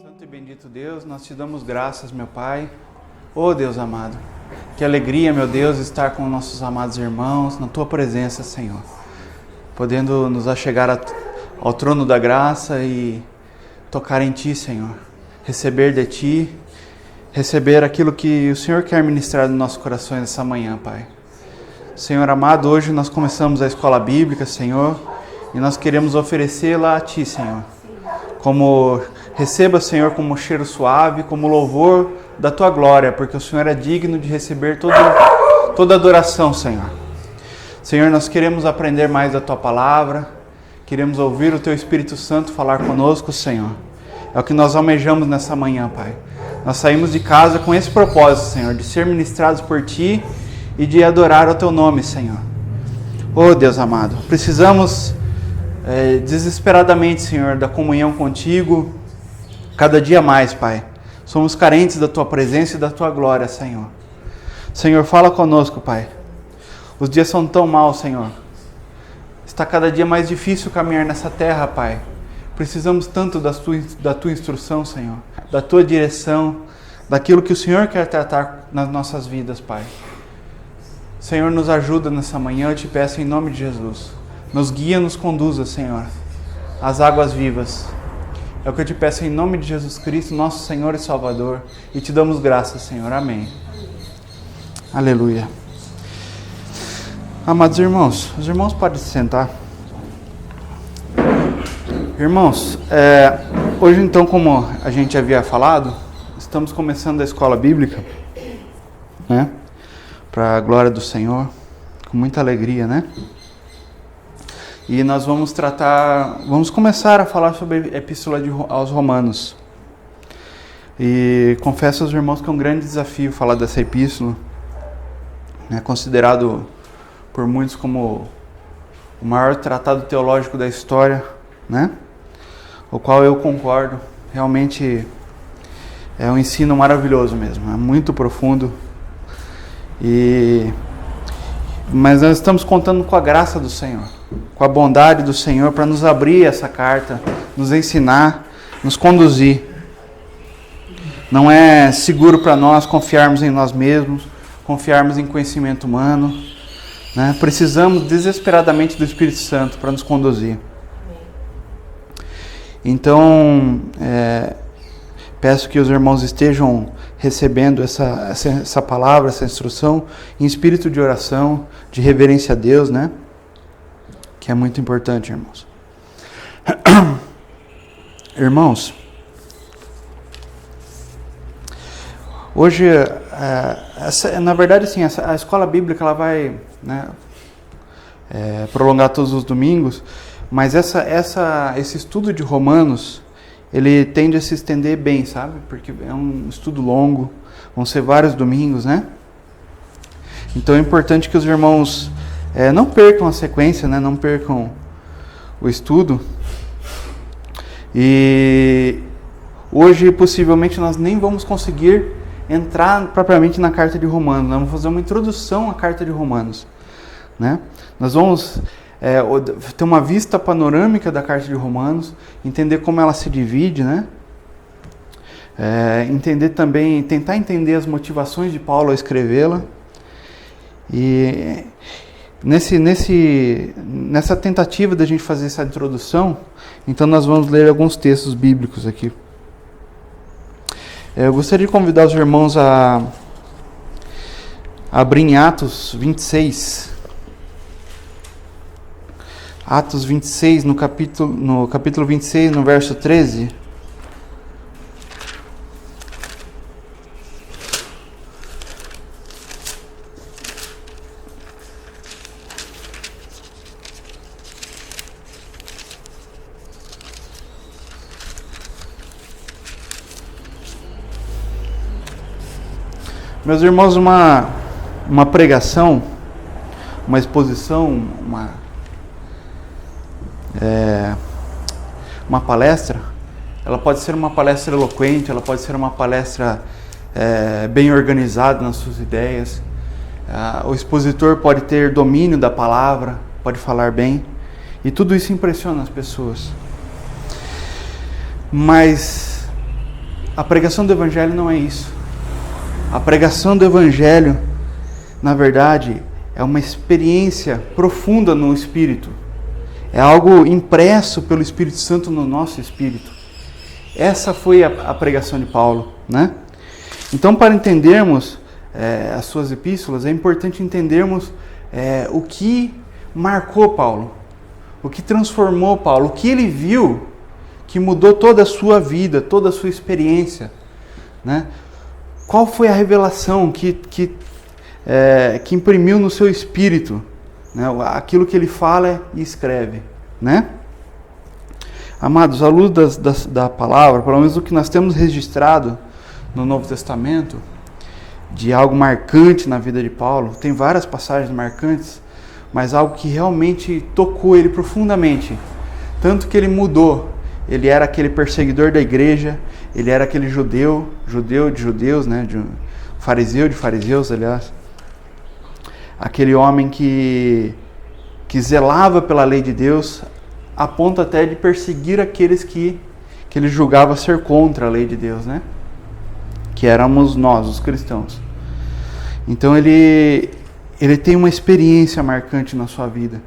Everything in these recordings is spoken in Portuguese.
Santo e bendito Deus, nós te damos graças, meu Pai. Oh Deus amado, que alegria, meu Deus, estar com nossos amados irmãos na Tua presença, Senhor. Podendo nos achegar ao trono da graça e tocar em Ti, Senhor. Receber de Ti, receber aquilo que o Senhor quer ministrar nos nossos corações essa manhã, Pai. Senhor amado, hoje nós começamos a escola bíblica, Senhor, e nós queremos oferecê-la a Ti, Senhor. Receba, Senhor, como cheiro suave, como louvor da Tua glória, porque o Senhor é digno de receber toda adoração, Senhor. Senhor, nós queremos aprender mais da Tua palavra, queremos ouvir o Teu Espírito Santo falar conosco, Senhor. É o que nós almejamos nessa manhã, Pai. Nós saímos de casa com esse propósito, Senhor, de ser ministrados por Ti e de adorar o Teu nome, Senhor. Oh, Deus amado, precisamos desesperadamente, Senhor, da comunhão contigo, cada dia mais, Pai. Somos carentes da Tua presença e da Tua glória, Senhor. Senhor, fala conosco, Pai. Os dias são tão maus, Senhor. Está cada dia mais difícil caminhar nessa terra, Pai. Precisamos tanto da Tua instrução, Senhor, da Tua direção, daquilo que o Senhor quer tratar nas nossas vidas, Pai. Senhor, nos ajuda nessa manhã, eu te peço em nome de Jesus. Nos guia, nos conduza, Senhor, às águas vivas. É o que eu te peço em nome de Jesus Cristo, nosso Senhor e Salvador. E te damos graças, Senhor. Amém. Aleluia. Amados irmãos, os irmãos podem se sentar. Irmãos, hoje então, como a gente havia falado, estamos começando a escola bíblica, né? Para a glória do Senhor, com muita alegria, né? E nós vamos começar a falar sobre a Epístola aos Romanos. E confesso aos irmãos que é um grande desafio falar dessa epístola. É considerado por muitos como o maior tratado teológico da história, né? O qual eu concordo. Realmente é um ensino maravilhoso mesmo, é muito profundo. Mas nós estamos contando com a graça do Senhor, com a bondade do Senhor para nos abrir essa carta, nos ensinar, nos conduzir. Não é seguro para nós confiarmos em nós mesmos, confiarmos em conhecimento humano, né? Precisamos desesperadamente do Espírito Santo para nos conduzir. Então, peço que os irmãos estejam recebendo essa palavra, essa instrução, em espírito de oração, de reverência a Deus, né? Que é muito importante, irmãos. Irmãos, hoje, na verdade, assim, a escola bíblica ela vai, né, prolongar todos os domingos, mas esse estudo de Romanos, ele tende a se estender bem, sabe? Porque é um estudo longo, vão ser vários domingos, né? Então é importante que os irmãos não percam a sequência, né? Não percam o estudo. E hoje, possivelmente, nós nem vamos conseguir entrar propriamente na carta de Romanos. Nós vamos fazer uma introdução à carta de Romanos, né? Nós vamos ter uma vista panorâmica da carta de Romanos, entender como ela se divide, né? Entender também, tentar entender as motivações de Paulo a escrevê-la. E nessa tentativa da gente fazer essa introdução, então nós vamos ler alguns textos bíblicos aqui. Eu gostaria de convidar os irmãos a abrir em Atos 26. Atos 26, no capítulo 26, no verso 13. Meus irmãos, uma pregação, uma exposição, uma palestra, ela pode ser uma palestra eloquente, ela pode ser uma palestra bem organizado nas suas ideias. O expositor pode ter domínio da palavra, pode falar bem, e tudo isso impressiona as pessoas. Mas a pregação do Evangelho não é isso. A pregação do Evangelho, na verdade, é uma experiência profunda no Espírito. É algo impresso pelo Espírito Santo no nosso espírito. Essa foi a pregação de Paulo, né? Então, para entendermos as suas epístolas, é importante entendermos o que marcou Paulo, o que transformou Paulo, o que ele viu que mudou toda a sua vida, toda a sua experiência, né? Qual foi a revelação que imprimiu no seu espírito, né? Aquilo que ele fala e escreve, né? Amados, à luz da palavra, pelo menos o que nós temos registrado no Novo Testamento, de algo marcante na vida de Paulo, tem várias passagens marcantes, mas algo que realmente tocou ele profundamente, tanto que ele mudou. Ele era aquele perseguidor da igreja, ele era aquele judeu de judeus, né? Fariseu de fariseus, aliás. Aquele homem que zelava pela lei de Deus, a ponto até de perseguir aqueles que ele julgava ser contra a lei de Deus, né? Que éramos nós, os cristãos. Então ele tem uma experiência marcante na sua vida.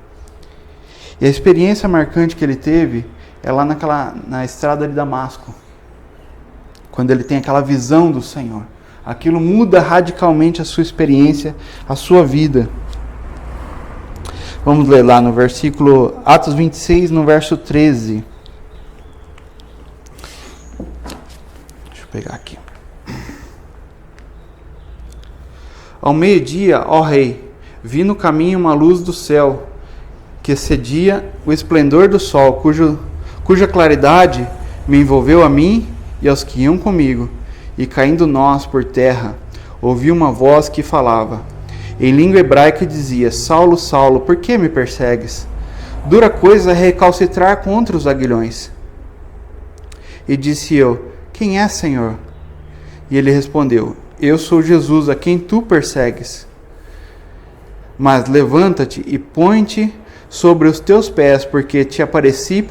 E a experiência marcante que ele teve é lá na estrada de Damasco, quando ele tem aquela visão do Senhor. Aquilo muda radicalmente a sua experiência, a sua vida. Vamos ler lá no versículo, Atos 26, no verso 13. Deixa eu pegar aqui. Ao meio-dia, ó rei, vi no caminho uma luz do céu, que excedia o esplendor do sol, cuja claridade me envolveu a mim e aos que iam comigo, e caindo nós por terra, ouvi uma voz que falava, em língua hebraica dizia, Saulo, Saulo, por que me persegues? Dura coisa é recalcitrar contra os aguilhões. E disse eu, quem é, Senhor? E ele respondeu, eu sou Jesus, a quem tu persegues. Mas levanta-te e põe-te sobre os teus pés, porque te apareci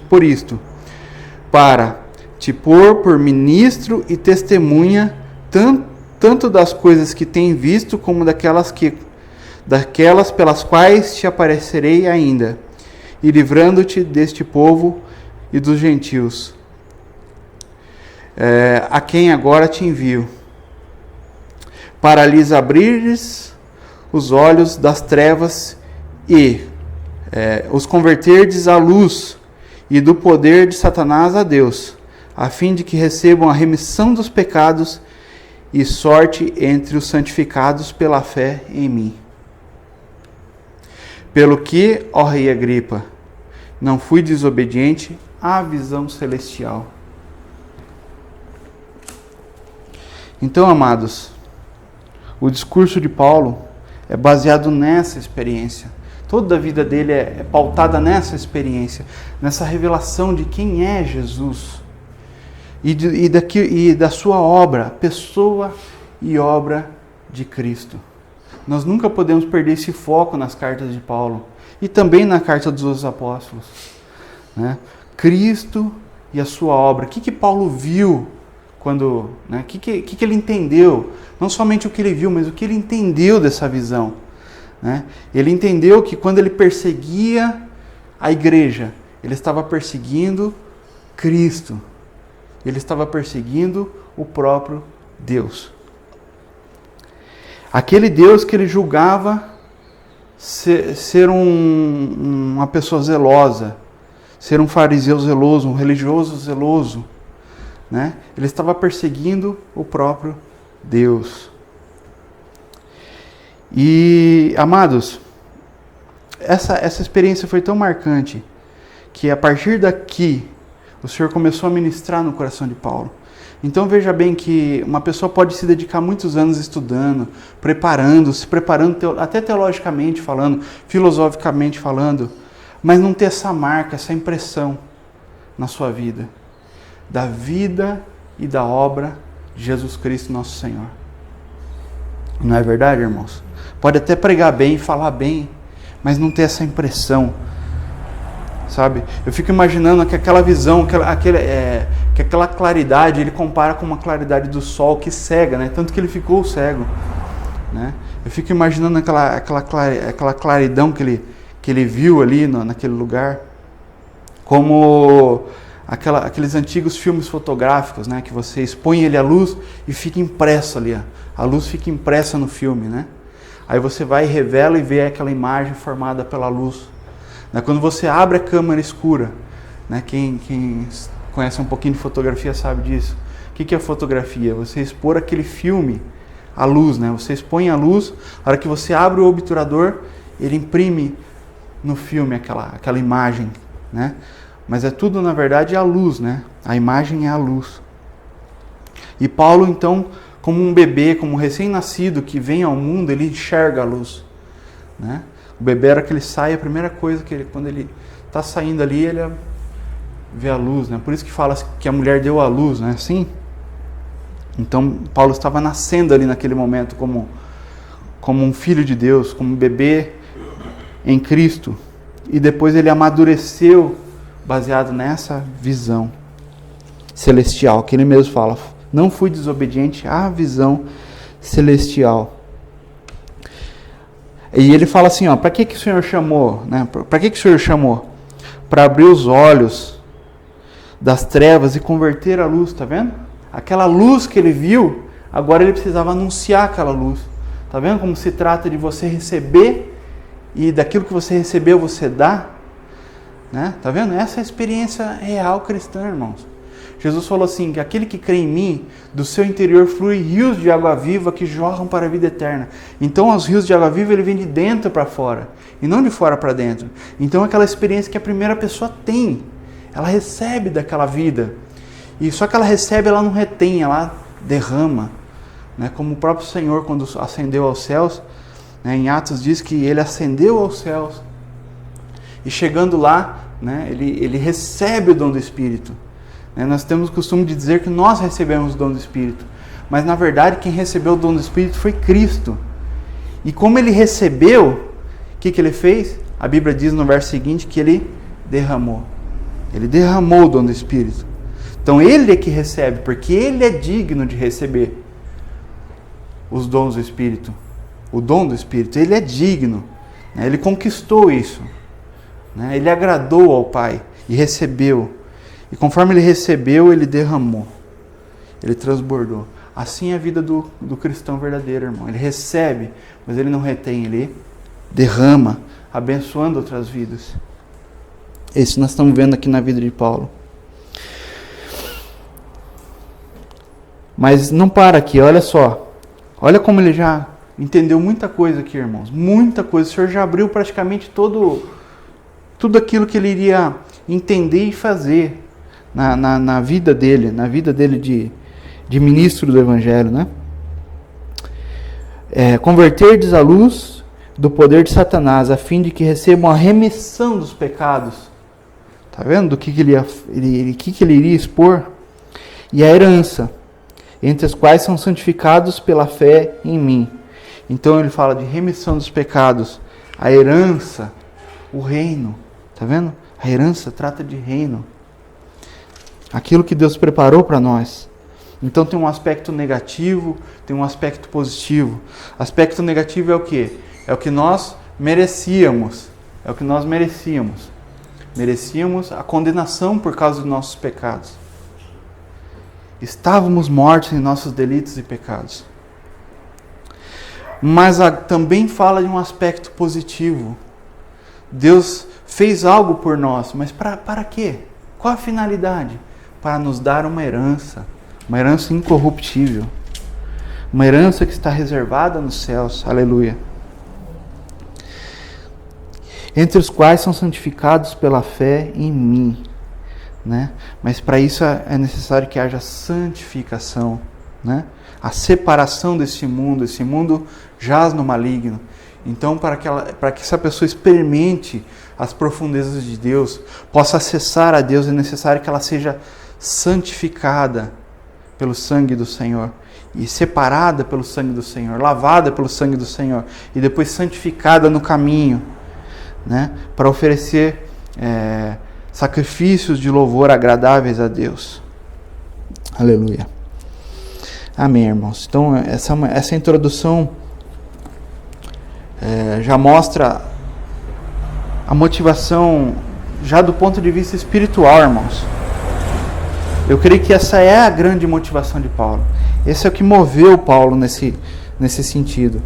por isto, para te pôr por ministro e testemunha, tanto das coisas que tem visto, como daquelas pelas quais te aparecerei ainda, e livrando-te deste povo e dos gentios, a quem agora te envio, para lhes abrires os olhos das trevas e os converterdes à luz, e do poder de Satanás a Deus, a fim de que recebam a remissão dos pecados e sorte entre os santificados pela fé em mim. Pelo que, ó rei Agripa, não fui desobediente à visão celestial. Então, amados, o discurso de Paulo é baseado nessa experiência. Toda a vida dele é pautada nessa experiência, nessa revelação de quem é Jesus e da sua obra, pessoa e obra de Cristo. Nós nunca podemos perder esse foco nas cartas de Paulo e também na carta dos apóstolos, né? Cristo e a sua obra. O que Paulo viu quando, né? O que ele entendeu? Não somente o que ele viu, mas o que ele entendeu dessa visão, né? Ele entendeu que quando ele perseguia a igreja, ele estava perseguindo Cristo. Ele estava perseguindo o próprio Deus. Aquele Deus que ele julgava ser uma pessoa zelosa, ser um fariseu zeloso, um religioso zeloso, né? Ele estava perseguindo o próprio Deus. E, amados, essa experiência foi tão marcante que a partir daqui o Senhor começou a ministrar no coração de Paulo. Então veja bem que uma pessoa pode se dedicar muitos anos estudando, se preparando até teologicamente falando, filosoficamente falando, mas não ter essa marca, essa impressão na sua vida, da vida e da obra de Jesus Cristo, nosso Senhor. Não é verdade, irmãos? Pode até pregar bem, falar bem, mas não ter essa impressão, sabe? Eu fico imaginando que aquela visão, que aquela claridade, ele compara com uma claridade do sol que cega, né? Tanto que ele ficou cego, né? Eu fico imaginando aquela claridão que ele viu ali naquele lugar, como aqueles antigos filmes fotográficos, né? Que você expõe ele à luz e fica impresso ali, ó. A luz fica impressa no filme, né? Aí você vai e revela e vê aquela imagem formada pela luz. Quando você abre a câmera escura, né? Quem conhece um pouquinho de fotografia sabe disso. O que é fotografia? Você expor aquele filme à luz, né? Você expõe a luz, a hora que você abre o obturador, ele imprime no filme aquela imagem, né? Mas é tudo, na verdade, a luz, né? A imagem é a luz. E Paulo, então, como um bebê, como um recém-nascido que vem ao mundo, ele enxerga a luz, né? O bebê, era que ele sai, a primeira coisa que quando ele está saindo ali, ele vê a luz, né? Por isso que fala que a mulher deu a luz, né? Assim. Então, Paulo estava nascendo ali naquele momento como um filho de Deus, como um bebê em Cristo. E depois ele amadureceu baseado nessa visão celestial, que ele mesmo fala, não fui desobediente à visão celestial. E ele fala assim, para que o Senhor chamou? Né? Para que o Senhor chamou? Para abrir os olhos das trevas e converter a luz, tá vendo? Aquela luz que ele viu, agora ele precisava anunciar aquela luz. Tá vendo como se trata de você receber e daquilo que você recebeu você dá? Né? Tá vendo? Essa é a experiência real cristã, irmãos. Jesus falou assim, que aquele que crê em mim, do seu interior flui rios de água viva que jorram para a vida eterna. Então os rios de água viva, ele vem de dentro para fora, e não de fora para dentro. Então é aquela experiência que a primeira pessoa tem, ela recebe daquela vida. E só que ela recebe, ela não retém, ela derrama. Né? Como o próprio Senhor, quando ascendeu aos céus, né? Em Atos diz que ele ascendeu aos céus. E chegando lá, né? ele recebe o dom do Espírito. Nós temos o costume de dizer que nós recebemos o dom do Espírito, mas na verdade quem recebeu o dom do Espírito foi Cristo. E como ele recebeu, o que ele fez? A Bíblia diz no verso seguinte que ele derramou. Ele derramou o dom do Espírito. Então ele é que recebe, porque ele é digno de receber os dons do Espírito. O dom do Espírito, ele é digno. Ele conquistou isso. Ele agradou ao Pai e recebeu. E conforme ele recebeu, ele derramou. Ele transbordou. Assim é a vida do cristão verdadeiro, irmão. Ele recebe, mas ele não retém, ele derrama, abençoando outras vidas. Isso nós estamos vendo aqui na vida de Paulo. Mas não para aqui, olha só. Olha como ele já entendeu muita coisa aqui, irmãos. Muita coisa. O Senhor já abriu praticamente tudo aquilo que ele iria entender e fazer na vida dele, de ministro do Evangelho, né? Converterdes a luz do poder de Satanás, a fim de que recebam a remissão dos pecados. Tá vendo do que ele iria expor? E a herança, entre as quais são santificados pela fé em mim. Então ele fala de remissão dos pecados, a herança, o reino. Tá vendo? A herança trata de reino. Aquilo que Deus preparou para nós. Então tem um aspecto negativo, tem um aspecto positivo. Aspecto negativo é o quê? É o que nós merecíamos. É o que nós merecíamos. Merecíamos a condenação por causa dos nossos pecados. Estávamos mortos em nossos delitos e pecados. Mas também fala de um aspecto positivo. Deus fez algo por nós, mas para quê? Qual a finalidade? Para nos dar uma herança incorruptível, uma herança que está reservada nos céus, aleluia. Entre os quais são santificados pela fé em mim, né? Mas para isso é necessário que haja santificação, né? A separação desse mundo. Esse mundo jaz no maligno. Então, para que essa pessoa experimente as profundezas de Deus, possa acessar a Deus, é necessário que ela seja santificada pelo sangue do Senhor, e separada pelo sangue do Senhor, lavada pelo sangue do Senhor, e depois santificada no caminho, né, para oferecer sacrifícios de louvor agradáveis a Deus. Aleluia. Amém, irmãos. Então, essa introdução já mostra a motivação, já do ponto de vista espiritual, irmãos. Eu creio que essa é a grande motivação de Paulo. Esse é o que moveu Paulo nesse sentido.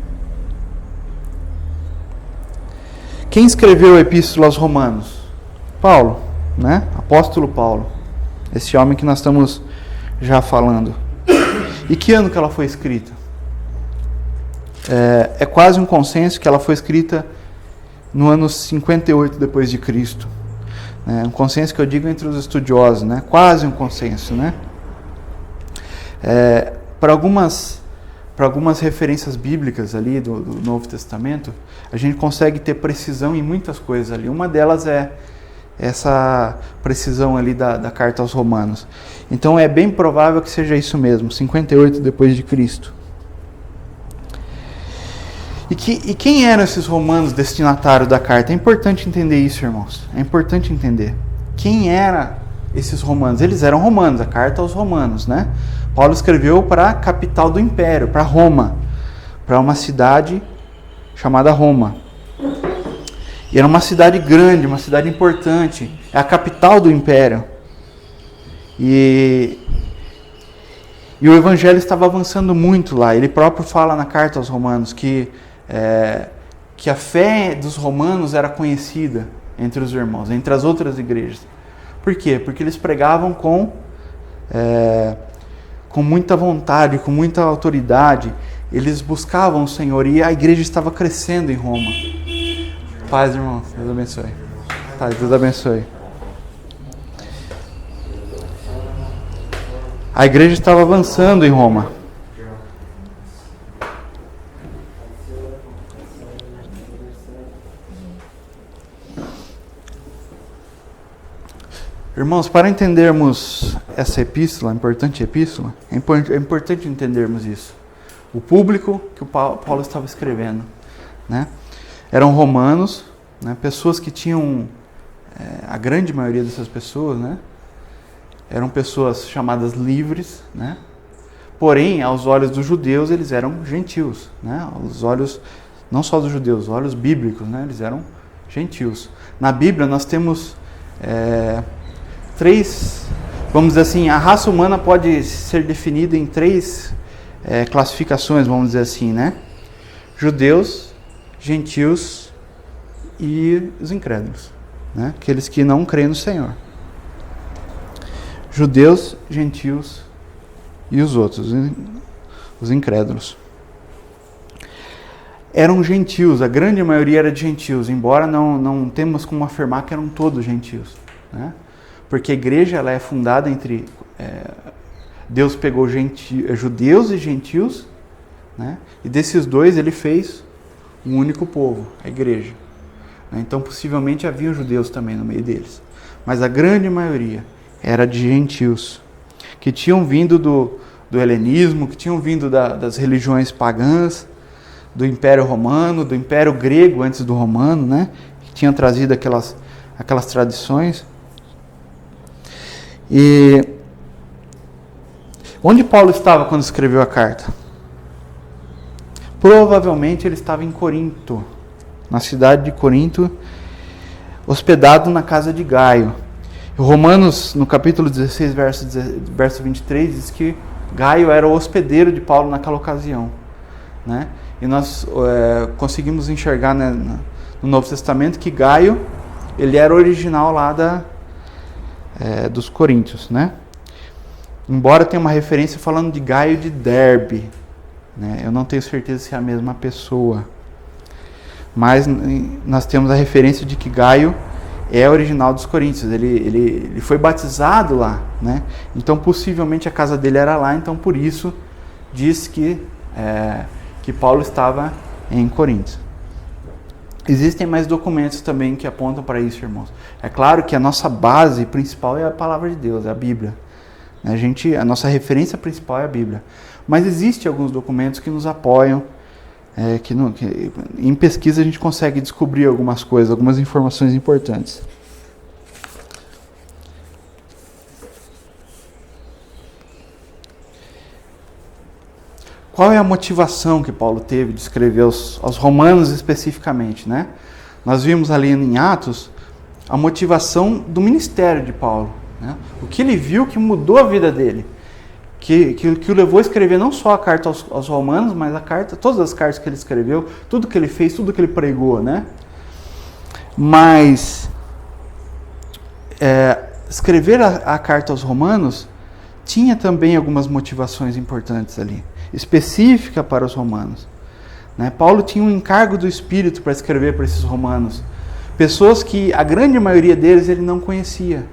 Quem escreveu a Epístola aos Romanos? Paulo, né? Apóstolo Paulo. Esse homem que nós estamos já falando. E que ano que ela foi escrita? É quase um consenso que ela foi escrita no ano 58 depois de Cristo. Um consenso que eu digo entre os estudiosos, né? Quase um consenso, né? Para algumas referências bíblicas ali do Novo Testamento, a gente consegue ter precisão em muitas coisas ali. Uma delas é essa precisão ali da carta aos Romanos. Então é bem provável que seja isso mesmo, 58 depois de Cristo. E quem eram esses romanos destinatários da carta? É importante entender isso, irmãos. É importante entender. Quem eram esses romanos? Eles eram romanos, a carta aos romanos, né? Paulo escreveu para a capital do império, para Roma, para uma cidade chamada Roma. E era uma cidade grande, uma cidade importante, é a capital do império. E o evangelho estava avançando muito lá. Ele próprio fala na carta aos romanos que a fé dos romanos era conhecida entre os irmãos, entre as outras igrejas. Por quê? Porque eles pregavam com muita vontade, com muita autoridade. Eles buscavam o Senhor e a igreja estava crescendo em Roma. Paz, irmãos. Deus abençoe. Paz, Deus abençoe. A igreja estava avançando em Roma. Irmãos, para entendermos essa epístola, importante epístola, é importante entendermos isso. O público que o Paulo estava escrevendo, né? Eram romanos, né? Pessoas que tinham, a grande maioria dessas pessoas, né? Eram pessoas chamadas livres, né? Porém, aos olhos dos judeus, eles eram gentios, né? Aos olhos, não só dos judeus, os olhos bíblicos, né? Eles eram gentios. Na Bíblia, nós temos três, vamos dizer assim, a raça humana pode ser definida em três classificações, vamos dizer assim, né? Judeus, gentios e os incrédulos, né? Aqueles que não creem no Senhor. Judeus, gentios e os outros, os incrédulos. Eram gentios, a grande maioria era de gentios, embora não temos como afirmar que eram todos gentios, né? Porque a igreja ela é fundada entre... Deus pegou judeus e gentios, né? E desses dois ele fez um único povo, a igreja. Então possivelmente havia judeus também no meio deles. Mas a grande maioria era de gentios, que tinham vindo do helenismo, que tinham vindo das religiões pagãs, do Império Romano, do Império Grego antes do Romano, né? Que tinham trazido aquelas tradições. E onde Paulo estava quando escreveu a carta? Provavelmente ele estava em Corinto, na cidade de Corinto, hospedado na casa de Gaio. Romanos, no capítulo 16, verso 23, diz que Gaio era o hospedeiro de Paulo naquela ocasião, né? E nós conseguimos enxergar, né, no Novo Testamento que Gaio, ele era original lá dos Coríntios, né? Embora tenha uma referência falando de Gaio de Derbe, né? Eu não tenho certeza se é a mesma pessoa, mas nós temos a referência de que Gaio é original dos Coríntios, ele foi batizado lá, né? Então possivelmente a casa dele era lá, então por isso diz que Paulo estava em Corinto. Existem mais documentos também que apontam para isso, irmãos. É claro que a nossa base principal é a palavra de Deus, é a Bíblia. A nossa referência principal é a Bíblia. Mas existem alguns documentos que nos apoiam, em pesquisa a gente consegue descobrir algumas coisas, algumas informações importantes. Qual é a motivação que Paulo teve de escrever aos Romanos especificamente, né? Nós vimos ali em Atos a motivação do ministério de Paulo, né? O que ele viu que mudou a vida dele, que o levou a escrever não só a carta aos Romanos, mas todas as cartas que ele escreveu, tudo que ele fez, tudo que ele pregou, né? Mas escrever a carta aos Romanos tinha também algumas motivações importantes ali, específica para os romanos, né? Paulo tinha um encargo do Espírito para escrever para esses romanos, pessoas que a grande maioria deles ele não conhecia,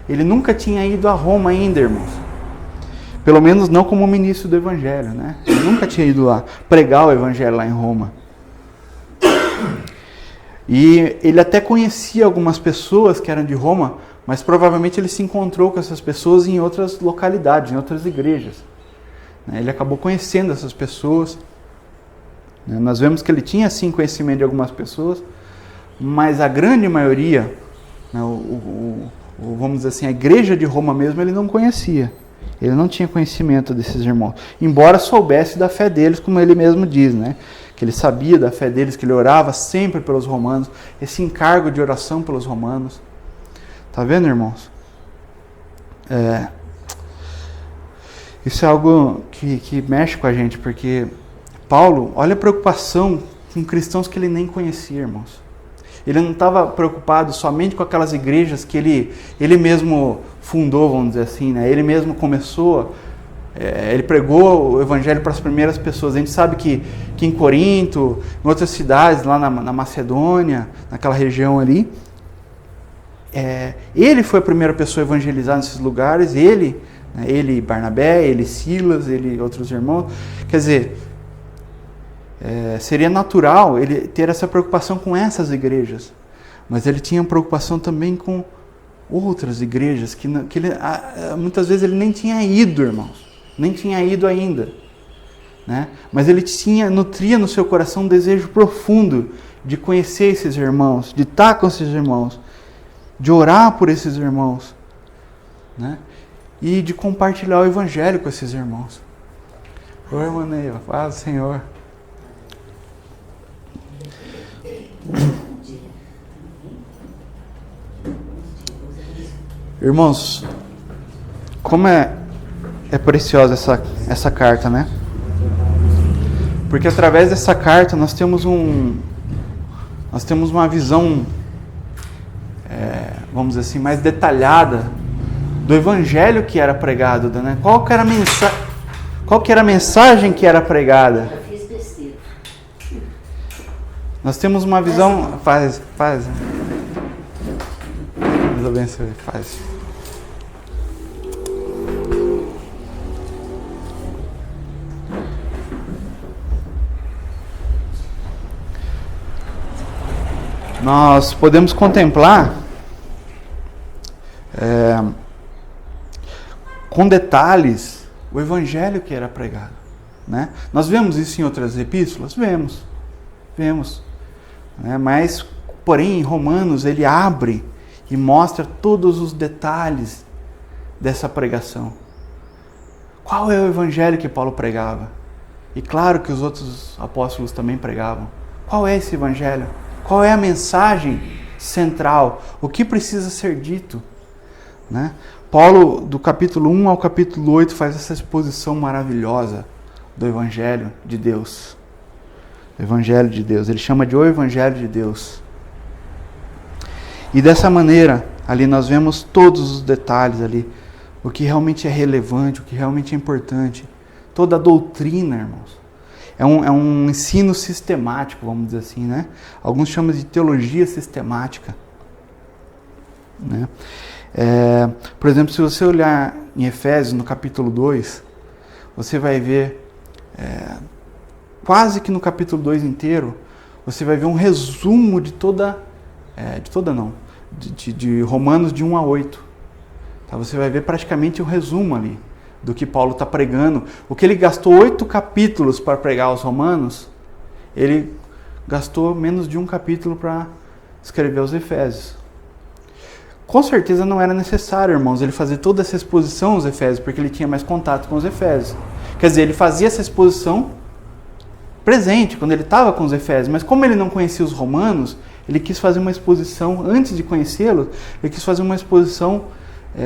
ele nunca tinha ido a Roma ainda, irmãos, pelo menos não como ministro do Evangelho, né? Ele nunca tinha ido lá pregar o Evangelho lá em Roma, e ele até conhecia algumas pessoas que eram de Roma, mas provavelmente ele se encontrou com essas pessoas em outras localidades, em outras igrejas. Ele acabou conhecendo essas pessoas. Nós vemos que ele tinha sim conhecimento de algumas pessoas, mas a grande maioria, vamos dizer assim, a igreja de Roma mesmo, ele não conhecia. Ele não tinha conhecimento desses irmãos, embora soubesse da fé deles, como ele mesmo diz, né? Que ele sabia da fé deles, que ele orava sempre pelos romanos, esse encargo de oração pelos romanos. Tá vendo, irmãos? Isso é algo que mexe com a gente, porque Paulo, olha a preocupação com cristãos que ele nem conhecia, irmãos. Ele não estava preocupado somente com aquelas igrejas que ele mesmo fundou, vamos dizer assim, né? Ele mesmo começou, ele pregou o evangelho para as primeiras pessoas. A gente sabe que em Corinto, em outras cidades, lá na Macedônia, naquela região ali, ele foi a primeira pessoa a evangelizar nesses lugares, ele Barnabé, ele Silas, ele outros irmãos. Quer dizer, seria natural ele ter essa preocupação com essas igrejas, mas ele tinha preocupação também com outras igrejas que ele, muitas vezes ele nem tinha ido, irmãos, nem tinha ido ainda, né? Mas ele nutria no seu coração um desejo profundo de conhecer esses irmãos, de estar com esses irmãos, de orar por esses irmãos, né? E de compartilhar o evangelho com esses irmãos. Oi, irmã Neiva, paz do Senhor. Irmãos, como é preciosa essa carta, né? Porque através dessa carta nós temos uma visão, vamos dizer assim, mais detalhada do evangelho que era pregado, né? Qual que era a mensagem que era pregada? Eu fiz besteira. Nós temos uma visão... Faz. Deus abençoe. Faz. Nós podemos contemplar com detalhes o evangelho que era pregado, né? Nós vemos isso em outras epístolas? Vemos, né? Mas, porém, em Romanos ele abre e mostra todos os detalhes dessa pregação. Qual é o evangelho que Paulo pregava? E claro que os outros apóstolos também pregavam. Qual é esse evangelho? Qual é a mensagem central? O que precisa ser dito, né? Paulo, do capítulo 1 ao capítulo 8, faz essa exposição maravilhosa do Evangelho de Deus. O Evangelho de Deus. Ele chama de o Evangelho de Deus. E dessa maneira, ali nós vemos todos os detalhes ali. O que realmente é relevante, o que realmente é importante. Toda a doutrina, irmãos. É um ensino sistemático, vamos dizer assim, né? Alguns chamam de teologia sistemática, né? Por exemplo, se você olhar em Efésios, no capítulo 2, você vai ver, quase que no capítulo 2 inteiro, você vai ver um resumo de Romanos de 1 a 8. Tá? Você vai ver praticamente um resumo ali do que Paulo está pregando. O que ele gastou 8 capítulos para pregar aos romanos, ele gastou menos de um capítulo para escrever aos Efésios. Com certeza não era necessário, irmãos, ele fazer toda essa exposição aos Efésios, porque ele tinha mais contato com os Efésios. Quer dizer, ele fazia essa exposição presente, quando ele estava com os Efésios, mas como ele não conhecia os romanos, ele quis fazer uma exposição, antes de conhecê-los, ele quis fazer uma exposição,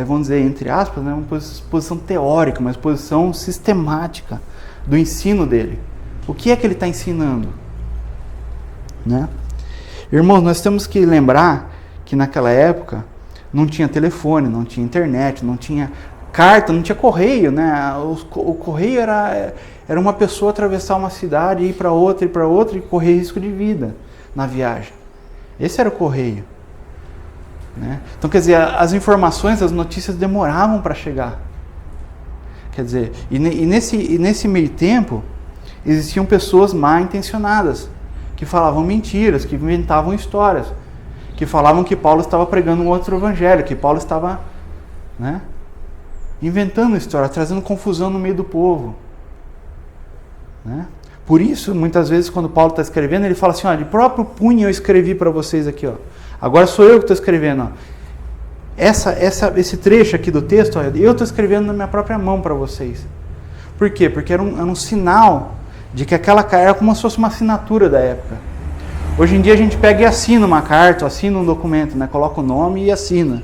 vamos dizer, entre aspas, né, uma exposição teórica, uma exposição sistemática do ensino dele. O que é que ele está ensinando? Né? Irmãos, nós temos que lembrar que naquela época não tinha telefone, não tinha internet, não tinha carta, não tinha correio, né? O correio era uma pessoa atravessar uma cidade, ir para outra e correr risco de vida na viagem. Esse era o correio. Né? Então, quer dizer, as informações, as notícias demoravam para chegar. Quer dizer, e nesse meio tempo, existiam pessoas mal intencionadas, que falavam mentiras, que inventavam histórias, que falavam que Paulo estava pregando um outro evangelho, que Paulo estava, né, inventando história, trazendo confusão no meio do povo. Né? Por isso, muitas vezes, quando Paulo está escrevendo, ele fala assim, ó, de próprio punho eu escrevi para vocês aqui, ó. Agora sou eu que estou escrevendo. Ó. Esse trecho aqui do texto, ó, eu estou escrevendo na minha própria mão para vocês. Por quê? Porque era um sinal de que aquela carta era como se fosse uma assinatura da época. Hoje em dia a gente pega e assina uma carta, assina um documento, né? Coloca o nome e assina.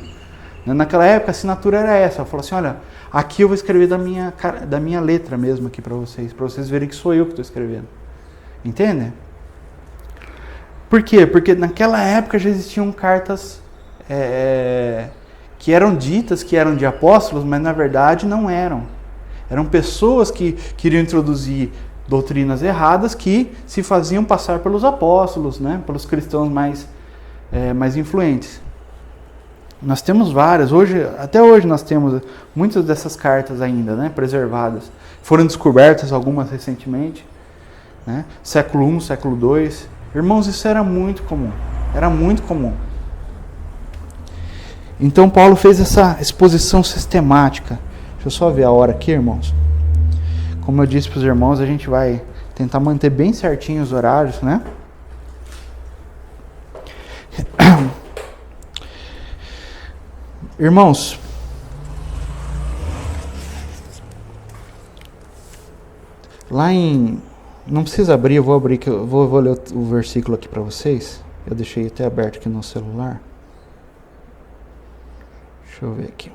Naquela época a assinatura era essa. Eu falo assim, olha, aqui eu vou escrever da minha letra mesmo aqui para vocês verem que sou eu que estou escrevendo. Entende? Por quê? Porque naquela época já existiam cartas que eram ditas que eram de apóstolos, mas na verdade não eram. Eram pessoas que queriam introduzir doutrinas erradas que se faziam passar pelos apóstolos, né? Pelos cristãos mais influentes. Nós temos várias, até hoje nós temos muitas dessas cartas ainda, né, preservadas. Foram descobertas algumas recentemente, né, século I, século II. Irmãos, isso era muito comum, Então Paulo fez essa exposição sistemática. Deixa eu só ver a hora aqui, irmãos. Como eu disse para os irmãos, a gente vai tentar manter bem certinho os horários, né? Irmãos, lá em... Não precisa abrir, eu vou abrir, que eu vou ler o versículo aqui para vocês. Eu deixei até aberto aqui no celular. Deixa eu ver aqui.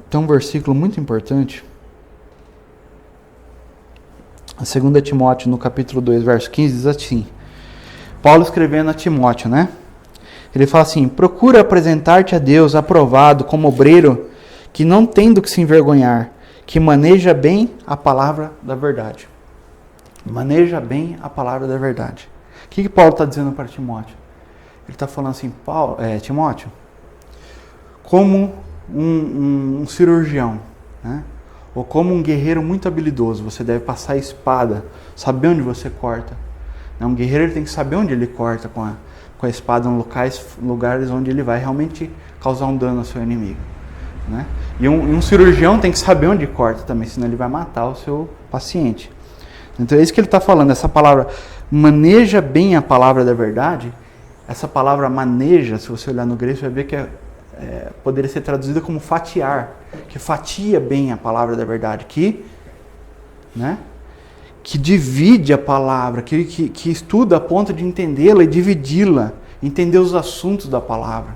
Tem um versículo muito importante. A 2 Timóteo, no capítulo 2, verso 15, diz assim. Paulo escrevendo a Timóteo, né? Ele fala assim, procura apresentar-te a Deus aprovado como obreiro que não tem do que se envergonhar, que maneja bem a palavra da verdade. Maneja bem a palavra da verdade. O que Paulo está dizendo para Timóteo? Ele está falando assim, Timóteo, como um cirurgião, né? Ou como um guerreiro muito habilidoso, você deve passar a espada, saber onde você corta. Um guerreiro ele tem que saber onde ele corta com a espada em lugares onde ele vai realmente causar um dano ao seu inimigo. Né? E um cirurgião tem que saber onde corta também, senão ele vai matar o seu paciente. Então é isso que ele está falando, essa palavra maneja bem a palavra da verdade. Essa palavra maneja, se você olhar no grego, você vai ver que poderia ser traduzida como fatiar, que fatia bem a palavra da verdade, que divide a palavra, que estuda a ponto de entendê-la e dividi-la, entender os assuntos da palavra.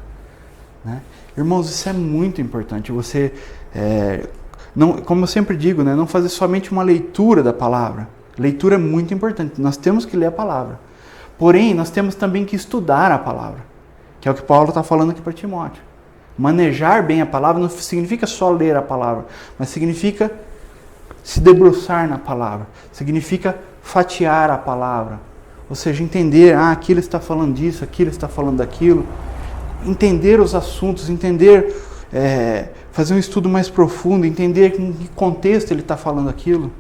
Né? Irmãos, isso é muito importante. Você, como eu sempre digo, né, não fazer somente uma leitura da palavra. Leitura é muito importante, nós temos que ler a palavra. Porém, nós temos também que estudar a palavra, que é o que Paulo está falando aqui para Timóteo. Manejar bem a palavra não significa só ler a palavra, mas significa se debruçar na palavra, significa fatiar a palavra, ou seja, entender, aqui ele está falando disso, aqui ele está falando daquilo, entender os assuntos, entender, fazer um estudo mais profundo, entender em que contexto ele está falando aquilo,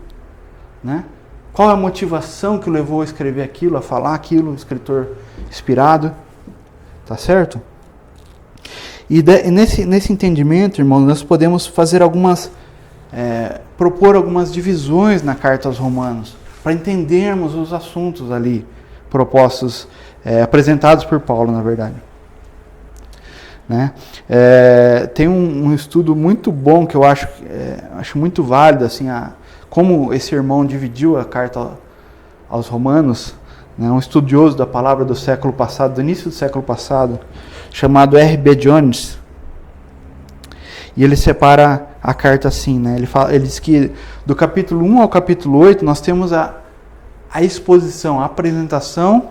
né? Qual é a motivação que o levou a escrever aquilo, a falar aquilo, o escritor inspirado, tá certo? E nesse entendimento, irmãos, nós podemos fazer propor algumas divisões na carta aos Romanos, para entendermos os assuntos ali propostos, apresentados por Paulo, na verdade. Né? Tem um estudo muito bom que eu acho muito válido, assim, como esse irmão dividiu a carta aos Romanos, né? Um estudioso da palavra do século passado, do início do século passado, chamado R.B. Jones. E ele separa a carta assim, né? Ele diz que do capítulo 1 ao capítulo 8 nós temos a exposição, a apresentação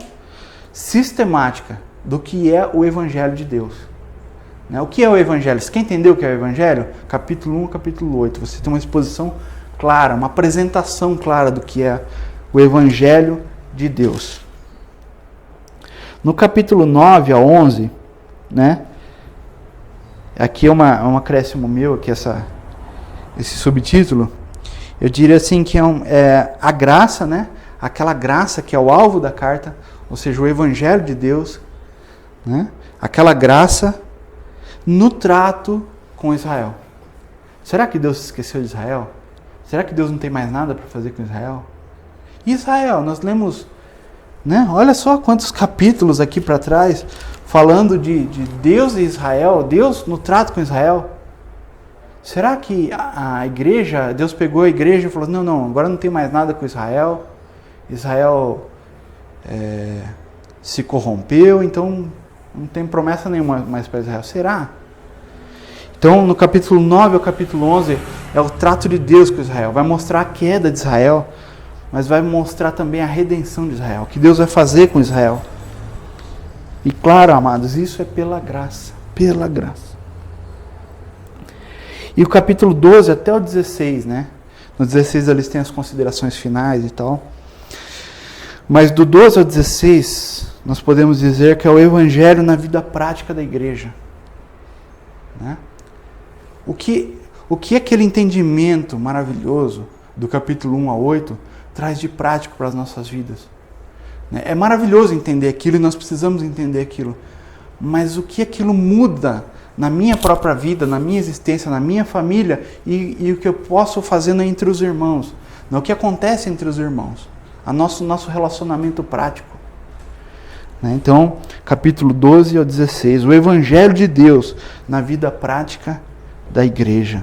sistemática do que é o Evangelho de Deus. Né? O que é o Evangelho? Você quer entender o que é o Evangelho? Capítulo 1 ao capítulo 8. Você tem uma exposição clara, uma apresentação clara do que é o Evangelho de Deus. No capítulo 9 a 11, né? Aqui é um acréscimo meu, aqui esse subtítulo. Eu diria assim que é a graça, né? Aquela graça que é o alvo da carta, ou seja, o Evangelho de Deus, né? Aquela graça no trato com Israel. Será que Deus se esqueceu de Israel? Será que Deus não tem mais nada para fazer com Israel? Israel, nós lemos, né? Olha só quantos capítulos aqui para trás, falando de Deus e Israel, Deus no trato com Israel. Será que a igreja, Deus pegou a igreja e falou, não, agora não tem mais nada com Israel, Israel se corrompeu, então não tem promessa nenhuma mais para Israel. Será? Então, no capítulo 9 ao capítulo 11, é o trato de Deus com Israel. Vai mostrar a queda de Israel, mas vai mostrar também a redenção de Israel, o que Deus vai fazer com Israel. E claro, amados, isso é pela graça, pela graça. E o capítulo 12 até o 16, né? No 16 eles têm as considerações finais e tal. Mas do 12 ao 16, nós podemos dizer que é o Evangelho na vida prática da igreja. Né? O que aquele entendimento maravilhoso do capítulo 1 a 8 traz de prático para as nossas vidas? É maravilhoso entender aquilo e nós precisamos entender aquilo. Mas o que aquilo muda na minha própria vida, na minha existência, na minha família e o que eu posso fazer entre os irmãos? O que acontece entre os irmãos? Nosso relacionamento prático. Então, capítulo 12 ao 16, o Evangelho de Deus na vida prática da igreja.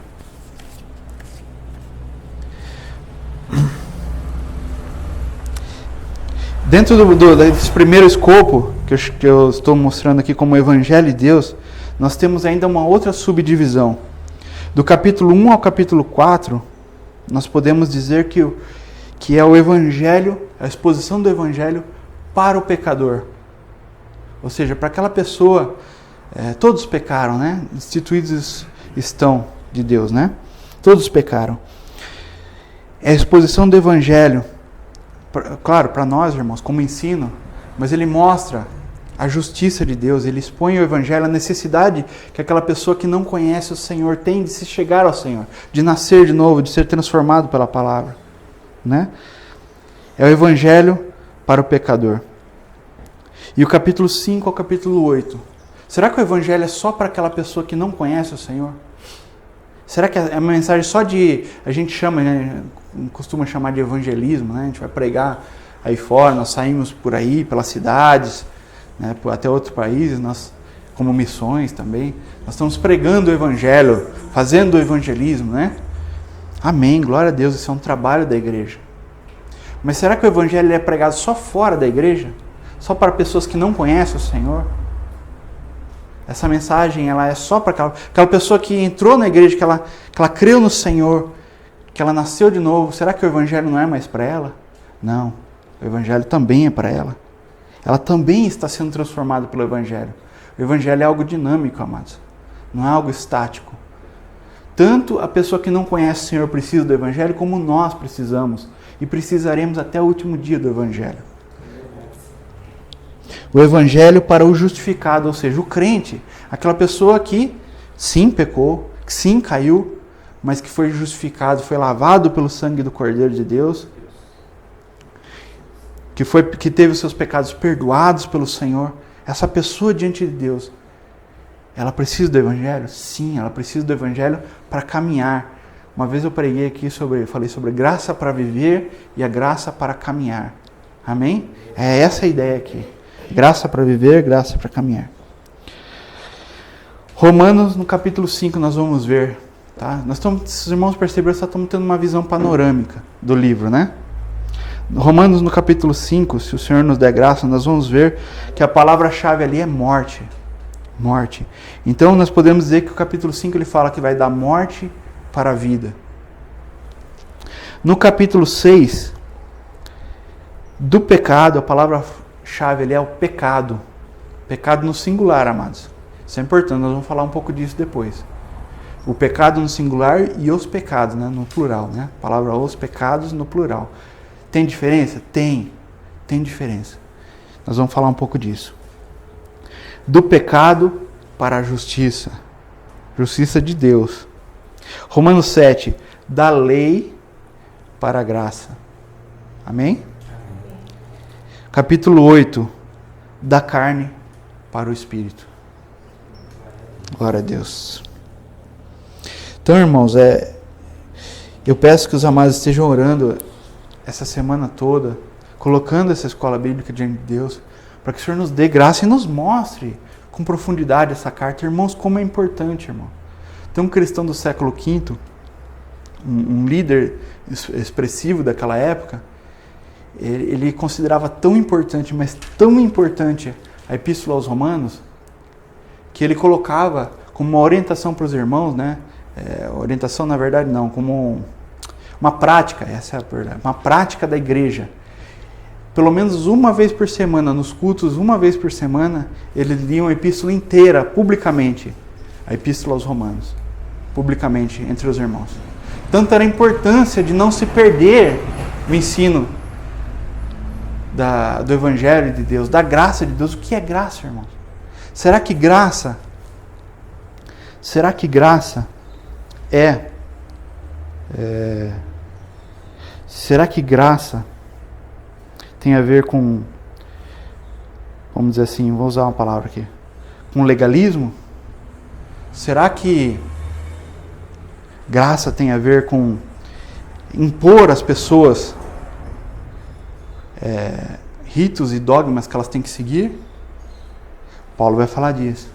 Dentro desse primeiro escopo, que eu estou mostrando aqui como Evangelho de Deus, nós temos ainda uma outra subdivisão. Do capítulo 1 ao capítulo 4, nós podemos dizer que é o Evangelho, a exposição do Evangelho para o pecador. Ou seja, para aquela pessoa, todos pecaram, né? Destituídos estão de Deus, né? Todos pecaram. É a exposição do Evangelho, claro, para nós, irmãos, como ensino, mas ele mostra a justiça de Deus, ele expõe o Evangelho, a necessidade que aquela pessoa que não conhece o Senhor tem de se chegar ao Senhor, de nascer de novo, de ser transformado pela palavra. Né? É o Evangelho para o pecador. E o capítulo 5 ao capítulo 8. Será que o Evangelho é só para aquela pessoa que não conhece o Senhor? Será que é uma mensagem só a gente chama, né, costuma chamar de evangelismo, né? A gente vai pregar aí fora, nós saímos por aí, pelas cidades, né, até outros países, nós, como missões também, nós estamos pregando o Evangelho, fazendo o evangelismo, né? Amém, glória a Deus, isso é um trabalho da igreja. Mas será que o Evangelho é pregado só fora da igreja? Só para pessoas que não conhecem o Senhor? Essa mensagem ela é só para aquela pessoa que entrou na igreja, que ela creu no Senhor, que ela nasceu de novo. Será que o Evangelho não é mais para ela? Não, o Evangelho também é para ela. Ela também está sendo transformada pelo Evangelho. O Evangelho é algo dinâmico, amados. Não é algo estático. Tanto a pessoa que não conhece o Senhor precisa do Evangelho, como nós precisamos. E precisaremos até o último dia do Evangelho. O Evangelho para o justificado, ou seja, o crente. Aquela pessoa que sim pecou, que sim caiu, mas que foi justificado, foi lavado pelo sangue do Cordeiro de Deus. Que teve os seus pecados perdoados pelo Senhor. Essa pessoa diante de Deus, Ela precisa do Evangelho? Sim, ela precisa do Evangelho para caminhar. Uma vez eu preguei aqui falei sobre graça para viver e a graça para caminhar. Amém? É essa a ideia aqui. Graça para viver, graça para caminhar. Romanos, no capítulo 5, nós vamos ver. Tá? Se os irmãos perceberam, nós estamos tendo uma visão panorâmica do livro, né? Romanos, no capítulo 5, se o Senhor nos der graça, nós vamos ver que a palavra-chave ali é morte. Morte. Então, nós podemos dizer que o capítulo 5 ele fala que vai dar morte para a vida. No capítulo 6, do pecado, a palavra-chave ali é o pecado. Pecado no singular, amados. Isso é importante, nós vamos falar um pouco disso depois. O pecado no singular e os pecados, né, no plural. Né? A palavra os pecados no plural. Tem diferença? Tem diferença. Nós vamos falar um pouco disso. Do pecado para a justiça. Justiça de Deus. Romanos 7, da lei para a graça. Amém? Capítulo 8, da carne para o Espírito. Glória a Deus. Então, irmãos, eu peço que os amados estejam orando essa semana toda, colocando essa escola bíblica diante de Deus, para que o Senhor nos dê graça e nos mostre com profundidade essa carta. Irmãos, como é importante, irmão. Tem um cristão do século V, um líder expressivo daquela época, ele considerava tão importante, mas tão importante a Epístola aos Romanos, que ele colocava como uma orientação para os irmãos, né? Orientação, na verdade, não, como uma prática, essa é a verdade, uma prática da igreja. Pelo menos uma vez por semana, nos cultos, uma vez por semana, eles liam a epístola inteira, publicamente, a Epístola aos Romanos, publicamente, entre os irmãos. Tanto era a importância de não se perder o ensino do Evangelho de Deus, da graça de Deus. O que é graça, irmãos? Será que graça será que graça tem a ver com, vamos dizer assim, vou usar uma palavra aqui, com legalismo? Será que graça tem a ver com impor às pessoas ritos e dogmas que elas têm que seguir? Paulo vai falar disso.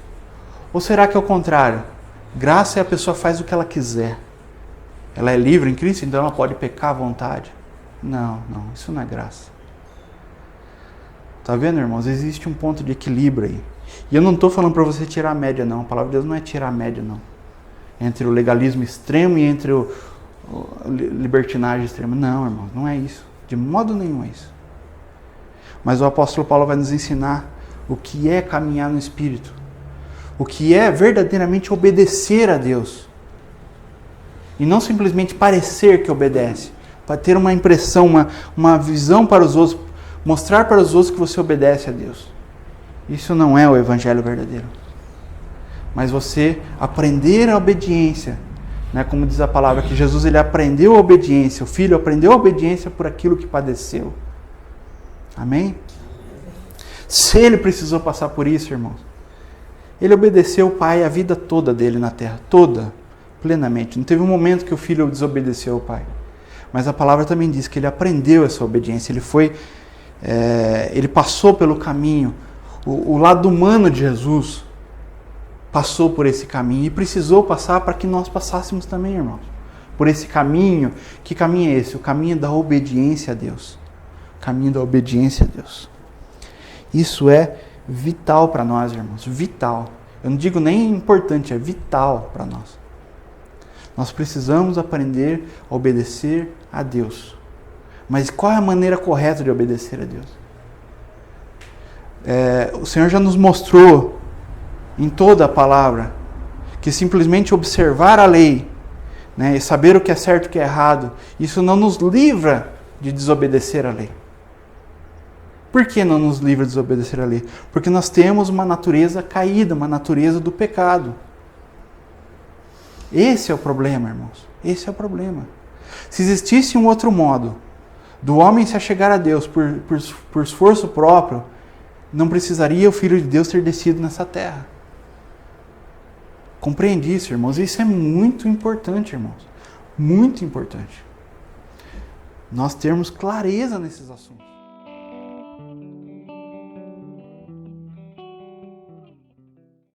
Ou será que é o contrário? Graça é a pessoa faz o que ela quiser. Ela é livre em Cristo, então ela pode pecar à vontade. Não, isso não é graça. Tá vendo, irmãos? Existe um ponto de equilíbrio aí. E eu não estou falando para você tirar a média, não. A palavra de Deus não é tirar a média, não. Entre o legalismo extremo e entre o libertinagem extremo. Não, irmãos, não é isso. De modo nenhum é isso. Mas o apóstolo Paulo vai nos ensinar o que é caminhar no Espírito. O que é verdadeiramente obedecer a Deus. E não simplesmente parecer que obedece. Para ter uma impressão, uma visão para os outros. Mostrar para os outros que você obedece a Deus. Isso não é o Evangelho verdadeiro. Mas você aprender a obediência. Né? Como diz a palavra que Jesus ele aprendeu a obediência. O Filho aprendeu a obediência por aquilo que padeceu. Amém? Se ele precisou passar por isso, irmãos. Ele obedeceu o Pai a vida toda dele na terra. Toda. Plenamente. Não teve um momento que o Filho desobedeceu ao Pai. Mas a palavra também diz que ele aprendeu essa obediência. Ele passou pelo caminho. O lado humano de Jesus passou por esse caminho. E precisou passar para que nós passássemos também, irmãos. Por esse caminho. Que caminho é esse? O caminho da obediência a Deus. O caminho da obediência a Deus. Isso é vital para nós, irmãos. Vital. Eu não digo nem importante, é vital para nós. Nós precisamos aprender a obedecer a Deus. Mas qual é a maneira correta de obedecer a Deus? O Senhor já nos mostrou em toda a palavra que simplesmente observar a lei, né, e saber o que é certo e o que é errado, isso não nos livra de desobedecer a lei. Por que não nos livra de desobedecer a lei? Porque nós temos uma natureza caída, uma natureza do pecado. Esse é o problema, irmãos. Esse é o problema. Se existisse um outro modo do homem se achegar a Deus por esforço próprio, não precisaria o Filho de Deus ter descido nessa terra. Compreende isso, irmãos. Isso é muito importante, irmãos. Muito importante. Nós termos clareza nesses assuntos.